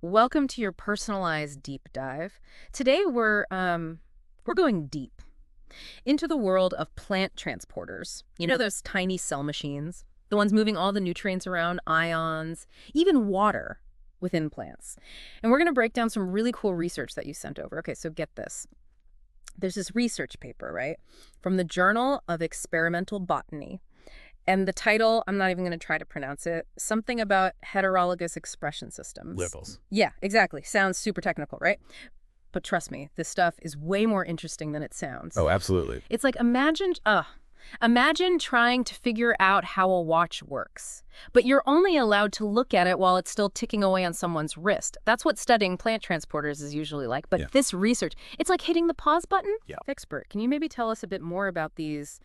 Welcome to your personalized deep dive. Today we're going deep into the world of plant transporters. You know those tiny cell machines, the ones moving all the nutrients around, ions, even water within plants. And we're going to break down some really cool research that you sent over. Okay, so get this. There's this research paper, right, from the Journal of Experimental Botany. And the title, I'm not even going to try to pronounce it, something about heterologous expression systems. Liberals. Yeah, exactly. Sounds super technical, right? But trust me, this stuff is way more interesting than it sounds. Oh, absolutely. It's like imagine trying to figure out how a watch works, but you're only allowed to look at it while it's still ticking away on someone's wrist. That's what studying plant transporters is usually like. But this research, it's like hitting the pause button. Yeah. Expert, can you maybe tell us a bit more about these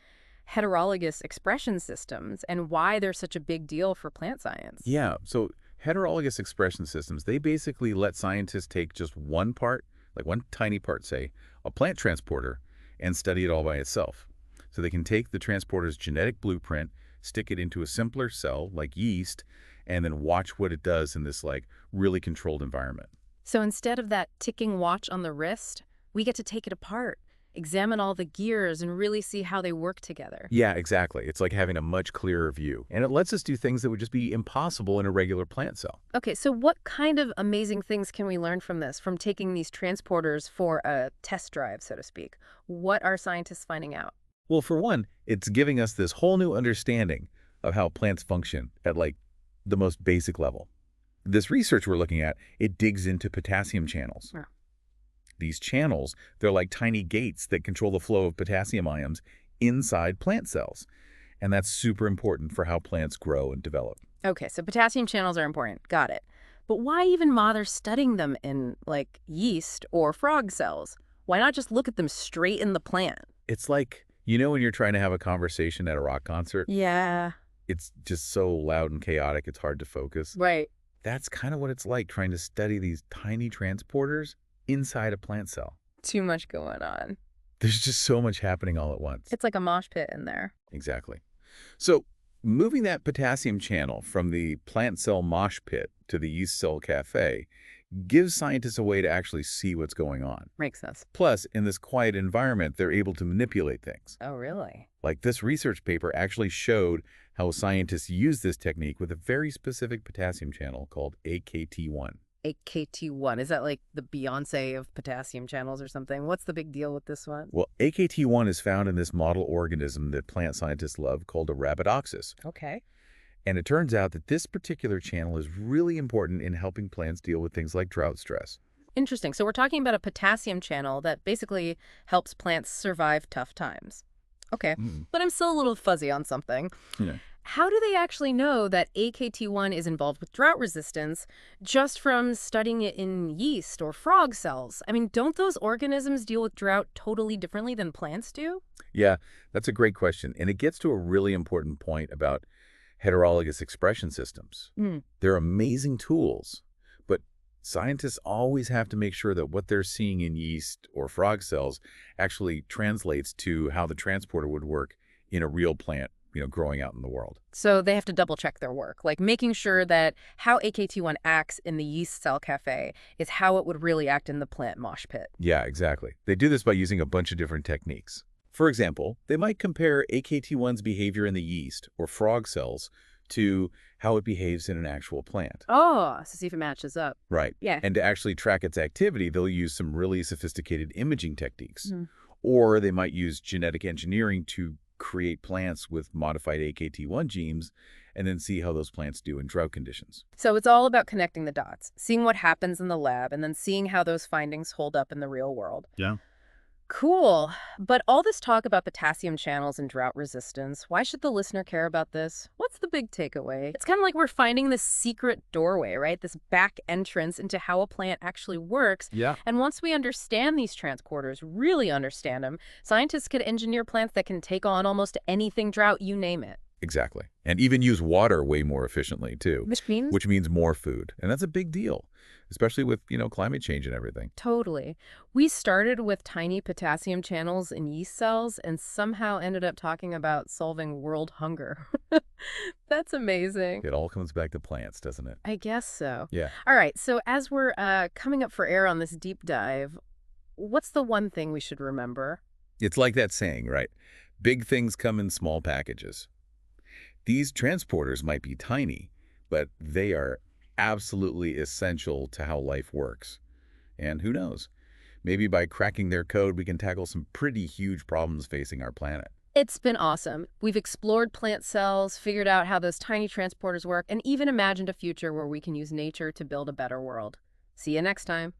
heterologous expression systems and why they're such a big deal for plant science? Yeah, so heterologous expression systems, they basically let scientists take just one part, like one tiny part, say, a plant transporter, and study it all by itself. So they can take the transporter's genetic blueprint, stick it into a simpler cell, like yeast, and then watch what it does in this, like, really controlled environment. So instead of that ticking watch on the wrist, we get to take it apart, examine all the gears, and really see how they work together. Yeah, exactly. It's like having a much clearer view. And it lets us do things that would just be impossible in a regular plant cell. Okay, so what kind of amazing things can we learn from this, from taking these transporters for a test drive, so to speak? What are scientists finding out? Well, for one, it's giving us this whole new understanding of how plants function at, like, the most basic level. This research we're looking at, it digs into potassium channels. Yeah. These channels, they're like tiny gates that control the flow of potassium ions inside plant cells. And that's super important for how plants grow and develop. Okay, so potassium channels are important. Got it. But why even bother studying them in, like, yeast or frog cells? Why not just look at them straight in the plant? It's like, you know when you're trying to have a conversation at a rock concert? Yeah. It's just so loud and chaotic, it's hard to focus. Right. That's kind of what it's like trying to study these tiny transporters inside a plant cell. Too much going on. There's just so much happening all at once. It's like a mosh pit in there. Exactly. So moving that potassium channel from the plant cell mosh pit to the yeast cell cafe gives scientists a way to actually see what's going on. Makes sense. Plus, in this quiet environment, they're able to manipulate things. Oh, really? Like this research paper actually showed how scientists use this technique with a very specific potassium channel called AKT1. AKT1. Is that like the Beyonce of potassium channels or something? What's the big deal with this one? Well, AKT1 is found in this model organism that plant scientists love called a Arabidopsis. Okay. And it turns out that this particular channel is really important in helping plants deal with things like drought stress. Interesting. So we're talking about a potassium channel that basically helps plants survive tough times. Okay. But I'm still a little fuzzy on something. Yeah. How do they actually know that AKT1 is involved with drought resistance just from studying it in yeast or frog cells? I mean, don't those organisms deal with drought totally differently than plants do? Yeah, that's a great question. And it gets to a really important point about heterologous expression systems. They're amazing tools, but scientists always have to make sure that what they're seeing in yeast or frog cells actually translates to how the transporter would work in a real plant, growing out in the world. So they have to double check their work, like making sure that how AKT1 acts in the yeast cell cafe is how it would really act in the plant mosh pit. Yeah, exactly. They do this by using a bunch of different techniques. For example, they might compare AKT1's behavior in the yeast or frog cells to how it behaves in an actual plant. Oh, so see if it matches up. Right. Yeah. And to actually track its activity, they'll use some really sophisticated imaging techniques. Or they might use genetic engineering to create plants with modified AKT1 genes and then see how those plants do in drought conditions. So it's all about connecting the dots, seeing what happens in the lab, and then seeing how those findings hold up in the real world. Yeah. Cool. But all this talk about potassium channels and drought resistance, why should the listener care about this? What's the big takeaway? It's kind of like we're finding this secret doorway, right? This back entrance into how a plant actually works. Yeah. And once we understand these transporters, really understand them, scientists could engineer plants that can take on almost anything drought, you name it. Exactly. And even use water way more efficiently, too. Which means? Which means more food. And that's a big deal. especially with, climate change and everything. Totally. We started with tiny potassium channels in yeast cells and somehow ended up talking about solving world hunger. That's amazing. It all comes back to plants, doesn't it? I guess so. Yeah. All right, so as we're coming up for air on this deep dive, what's the one thing we should remember? It's like that saying, right? Big things come in small packages. These transporters might be tiny, but they are absolutely essential to how life works. And who knows? Maybe by cracking their code, we can tackle some pretty huge problems facing our planet. It's been awesome. We've explored plant cells, figured out how those tiny transporters work, and even imagined a future where we can use nature to build a better world. See you next time.